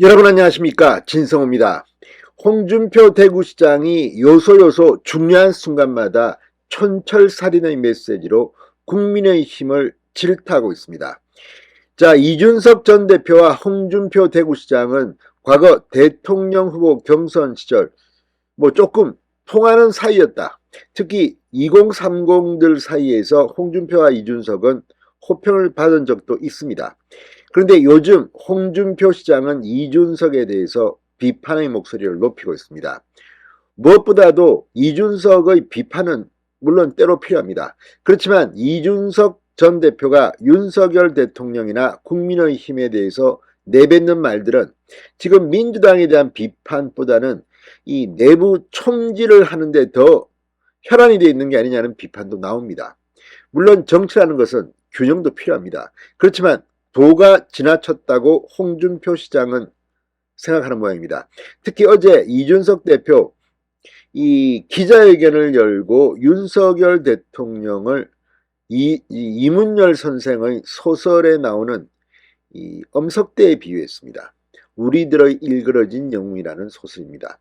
여러분 안녕하십니까, 진성호입니다. 홍준표 대구시장이 요소 중요한 순간마다 촌철살인의 메시지로 국민의 힘을 질타하고 있습니다. 자, 이준석 전 대표와 홍준표 대구시장은 과거 대통령 후보 경선 시절 조금 통하는 사이였다. 특히 2030들 사이에서 홍준표와 이준석은 호평을 받은 적도 있습니다. 그런데 요즘 홍준표 시장은 이준석에 대해서 비판의 목소리를 높이고 있습니다. 무엇보다도 이준석의 비판은 물론 때로 필요합니다. 그렇지만 이준석 전 대표가 윤석열 대통령이나 국민의힘에 대해서 내뱉는 말들은 지금 민주당에 대한 비판보다는 이 내부 총질을 하는데 더 혈안이 되어 있는 게 아니냐는 비판도 나옵니다. 물론 정치라는 것은 균형도 필요합니다. 그렇지만 도가 지나쳤다고 홍준표 시장은 생각하는 모양입니다. 특히 어제 이준석 대표 이 기자회견을 열고 윤석열 대통령을 이문열 선생의 소설에 나오는 이 엄석대에 비유했습니다. 우리들의 일그러진 영웅이라는 소설입니다.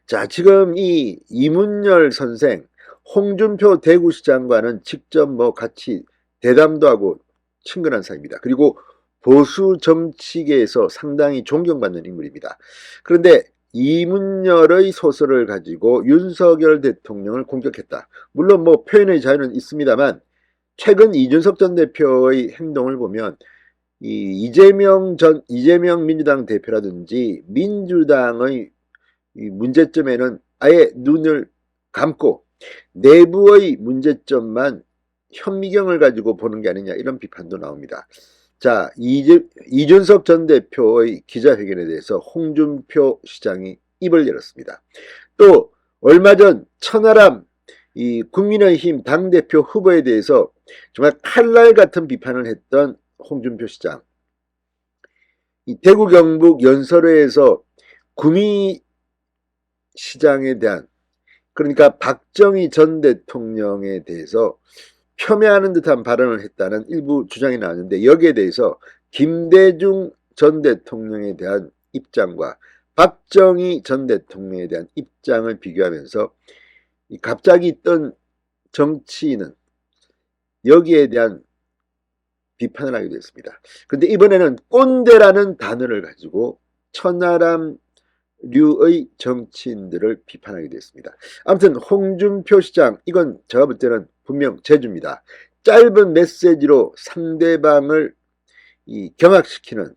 자, 지금 이 이문열 선생 홍준표 대구시장과는 직접 같이 대담도 하고 친근한 사이입니다. 그리고 보수 정치계에서 상당히 존경받는 인물입니다. 그런데 이문열의 소설을 가지고 윤석열 대통령을 공격했다. 물론 표현의 자유는 있습니다만 최근 이준석 전 대표의 행동을 보면 이재명 민주당 대표라든지 민주당의 문제점에는 아예 눈을 감고 내부의 문제점만 현미경을 가지고 보는 게 아니냐, 이런 비판도 나옵니다. 자, 이준석 전 대표의 기자회견에 대해서 홍준표 시장이 입을 열었습니다. 또 얼마 전 천하람 국민의힘 당대표 후보에 대해서 정말 칼날 같은 비판을 했던 홍준표 시장, 대구 경북 연설회에서 구미 시장에 대한, 그러니까 박정희 전 대통령에 대해서 폄훼하는 듯한 발언을 했다는 일부 주장이 나왔는데, 여기에 대해서 김대중 전 대통령에 대한 입장과 박정희 전 대통령에 대한 입장을 비교하면서 갑자기 있던 정치인은 여기에 대한 비판을 하게 됐습니다. 그런데 이번에는 꼰대라는 단어를 가지고 천하람 류의 정치인들을 비판하게 됐습니다. 아무튼 홍준표 시장, 이건 제가 볼 때는 분명 재주입니다. 짧은 메시지로 상대방을 경악시키는,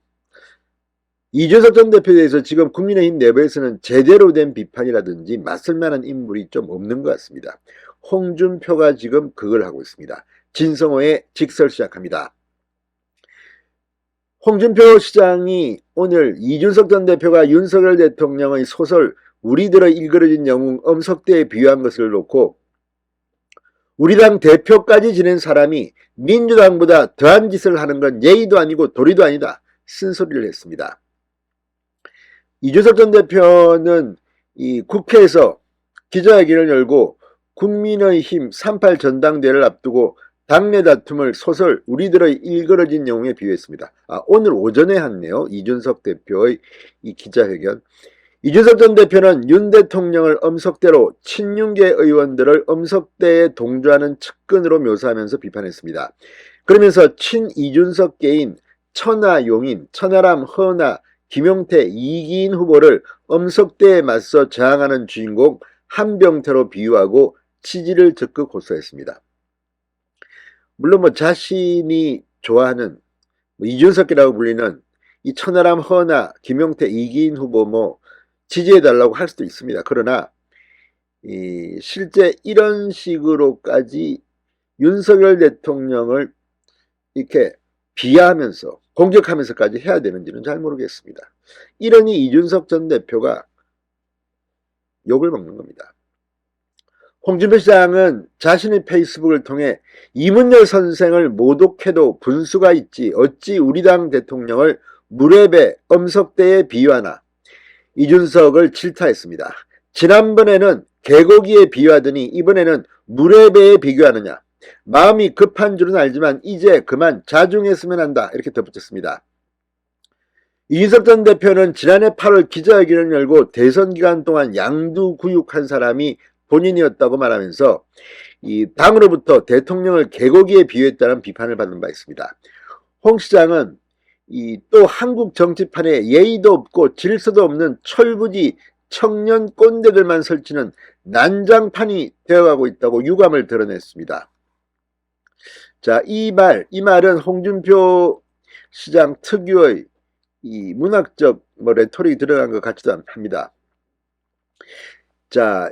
이준석 전 대표에 대해서 지금 국민의힘 내부에서는 제대로 된 비판이라든지 맞설 만한 인물이 좀 없는 것 같습니다. 홍준표가 지금 그걸 하고 있습니다. 진성호의 직설 시작합니다. 홍준표 시장이 오늘 이준석 전 대표가 윤석열 대통령의 소설 우리들의 일그러진 영웅 엄석대에 비유한 것을 놓고 우리 당 대표까지 지낸 사람이 민주당보다 더한 짓을 하는 건 예의도 아니고 도리도 아니다, 쓴소리를 했습니다. 이준석 전 대표는 국회에서 기자회견을 열고 국민의힘 38 전당대회를 앞두고 당내 다툼을 소설 우리들의 일그러진 영웅에 비유했습니다. 오늘 오전에 했네요, 이준석 대표의 기자회견. 이준석 전 대표는 윤 대통령을 엄석대로 친윤계 의원들을 엄석대에 동조하는 측근으로 묘사하면서 비판했습니다. 그러면서 친이준석계인 천하용인, 천하람, 허나, 김용태, 이기인 후보를 엄석대에 맞서 저항하는 주인공 한병태로 비유하고 지지를 적극 호소했습니다. 물론 자신이 좋아하는 이준석이라고 불리는 이 천하람, 허나, 김용태, 이기인 후보 지지해달라고 할 수도 있습니다. 그러나 실제 이런 식으로까지 윤석열 대통령을 이렇게 비하하면서 공격하면서까지 해야 되는지는 잘 모르겠습니다. 이러니 이준석 전 대표가 욕을 먹는 겁니다. 홍준표 시장은 자신의 페이스북을 통해 이문열 선생을 모독해도 분수가 있지 어찌 우리 당 대통령을 무례배 엄석대에 비유하나, 이준석을 질타했습니다. 지난번에는 개고기에 비유하더니 이번에는 무례배에 비교하느냐, 마음이 급한 줄은 알지만 이제 그만 자중했으면 한다, 이렇게 덧붙였습니다. 이준석 전 대표는 지난해 8월 기자회견을 열고 대선 기간 동안 양두구육한 사람이 본인이었다고 말하면서 이 당으로부터 대통령을 개고기에 비유했다는 비판을 받은 바 있습니다. 홍 시장은 또 한국 정치판에 예의도 없고 질서도 없는 철부지 청년 꼰대들만 설치는 난장판이 되어가고 있다고 유감을 드러냈습니다. 자, 이 말은 홍준표 시장 특유의 이 문학적 레토릭이 들어간 것 같지도 합니다. 자,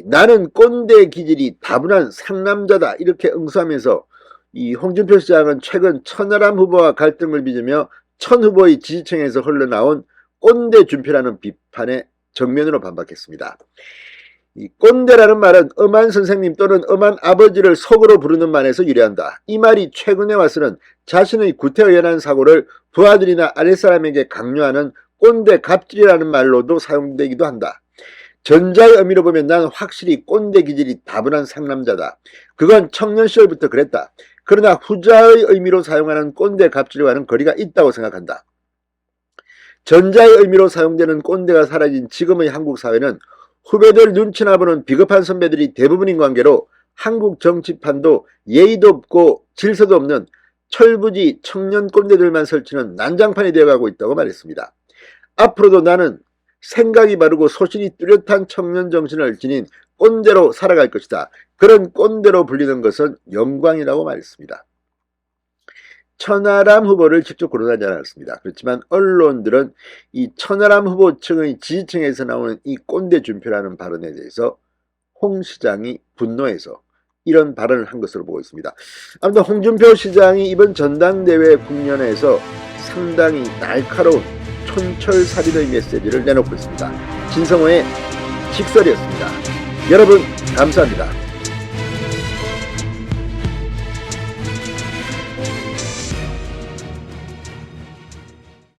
나는 꼰대 기질이 다분한 상남자다 이렇게 응수하면서 이 홍준표 시장은 최근 천하람 후보와 갈등을 빚으며 천 후보의 지지층에서 흘러나온 꼰대 준표라는 비판에 정면으로 반박했습니다. 이 꼰대라는 말은 엄한 선생님 또는 엄한 아버지를 속으로 부르는 말에서 유래한다. 이 말이 최근에 와서는 자신의 구태의연한 사고를 부하들이나 아랫사람에게 강요하는 꼰대 갑질이라는 말로도 사용되기도 한다. 전자의 의미로 보면 나는 확실히 꼰대 기질이 다분한 상남자다. 그건 청년 시절부터 그랬다. 그러나 후자의 의미로 사용하는 꼰대 갑질과는 거리가 있다고 생각한다. 전자의 의미로 사용되는 꼰대가 사라진 지금의 한국 사회는 후배들 눈치나 보는 비겁한 선배들이 대부분인 관계로 한국 정치판도 예의도 없고 질서도 없는 철부지 청년 꼰대들만 설치는 난장판이 되어가고 있다고 말했습니다. 앞으로도 나는 생각이 바르고 소신이 뚜렷한 청년 정신을 지닌 꼰대로 살아갈 것이다. 그런 꼰대로 불리는 것은 영광이라고 말했습니다. 천하람 후보를 직접 거론하지 않았습니다. 그렇지만 언론들은 이 천하람 후보 층의 지지층에서 나오는 이 꼰대 준표라는 발언에 대해서 홍 시장이 분노해서 이런 발언을 한 것으로 보고 있습니다. 아무튼 홍준표 시장이 이번 전당대회 국면에서 상당히 날카로운 촌철살인의 메시지를 내놓고 있습니다. 진성호의 직설이었습니다. 여러분 감사합니다.